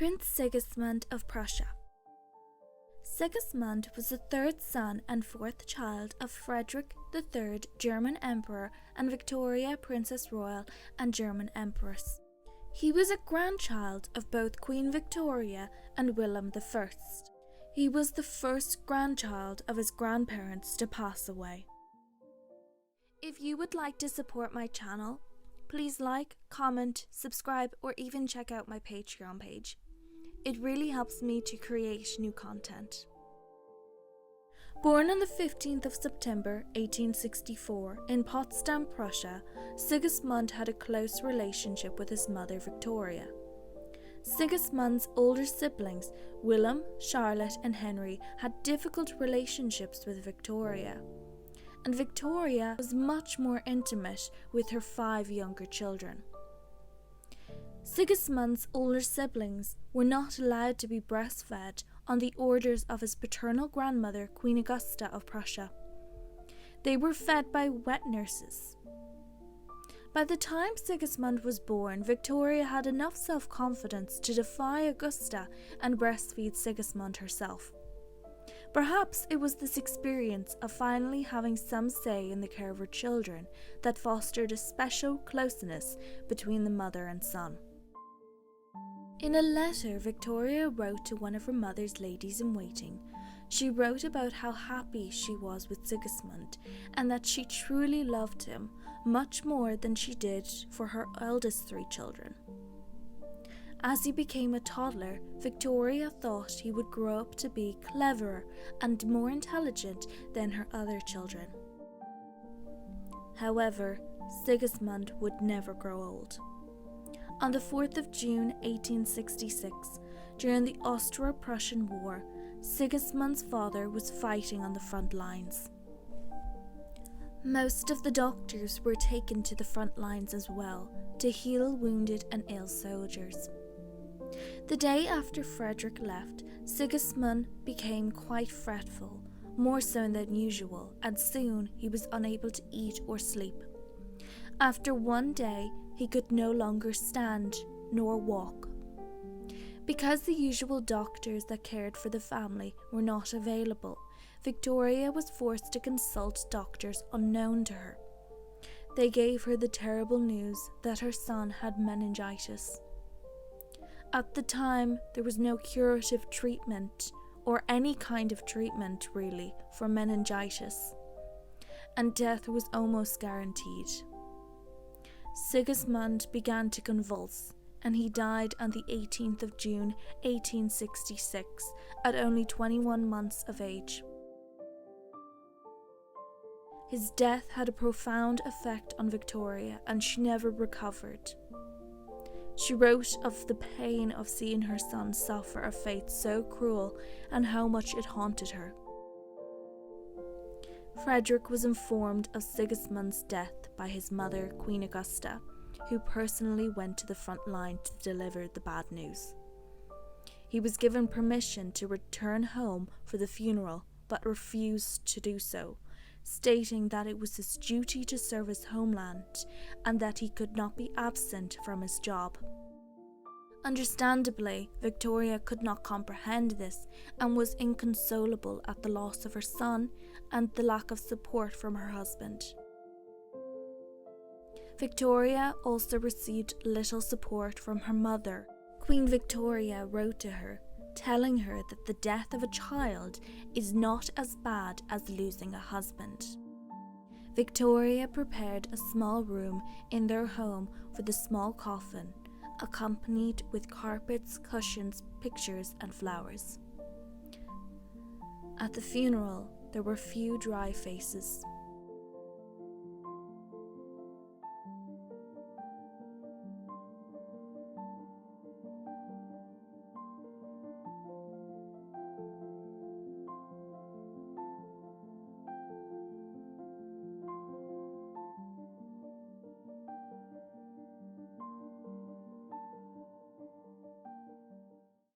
Prince Sigismund of Prussia. Sigismund was the third son and fourth child of Frederick III, German Emperor, and Victoria, Princess Royal and German Empress. He was a grandchild of both Queen Victoria and Wilhelm I. He was the first grandchild of his grandparents to pass away. If you would like to support my channel, please like, comment, subscribe, or even check out my Patreon page. It really helps me to create new content. Born on the 15th of September 1864 in Potsdam, Prussia, Sigismund had a close relationship with his mother Victoria. Sigismund's older siblings, Wilhelm, Charlotte and Henry, had difficult relationships with Victoria, and Victoria was much more intimate with her 5 younger children. Sigismund's older siblings were not allowed to be breastfed on the orders of his paternal grandmother, Queen Augusta of Prussia. They were fed by wet nurses. By the time Sigismund was born, Victoria had enough self-confidence to defy Augusta and breastfeed Sigismund herself. Perhaps it was this experience of finally having some say in the care of her children that fostered a special closeness between the mother and son. In a letter Victoria wrote to one of her mother's ladies-in-waiting, she wrote about how happy she was with Sigismund and that she truly loved him much more than she did for her eldest 3 children. As he became a toddler, Victoria thought he would grow up to be cleverer and more intelligent than her other children. However, Sigismund would never grow old. On the 4th of June 1866, during the Austro-Prussian War, Sigismund's father was fighting on the front lines. Most of the doctors were taken to the front lines as well to heal wounded and ill soldiers. The day after Frederick left, Sigismund became quite fretful, more so than usual, and soon he was unable to eat or sleep. After one day, he could no longer stand nor walk. Because the usual doctors that cared for the family were not available, Victoria was forced to consult doctors unknown to her. They gave her the terrible news that her son had meningitis. At the time, there was no curative treatment, or any kind of treatment really, for meningitis, and death was almost guaranteed. Sigismund began to convulse, and he died on the 18th of June 1866 at only 21 months of age. His death had a profound effect on Victoria, and she never recovered. She wrote of the pain of seeing her son suffer a fate so cruel and how much it haunted her. Frederick was informed of Sigismund's death by his mother, Queen Augusta, who personally went to the front line to deliver the bad news. He was given permission to return home for the funeral, but refused to do so, stating that it was his duty to serve his homeland and that he could not be absent from his job. Understandably, Victoria could not comprehend this and was inconsolable at the loss of her son and the lack of support from her husband. Victoria also received little support from her mother. Queen Victoria wrote to her, telling her that the death of a child is not as bad as losing a husband. Victoria prepared a small room in their home for the small coffin, accompanied with carpets, cushions, pictures, and flowers. At the funeral, there were few dry faces.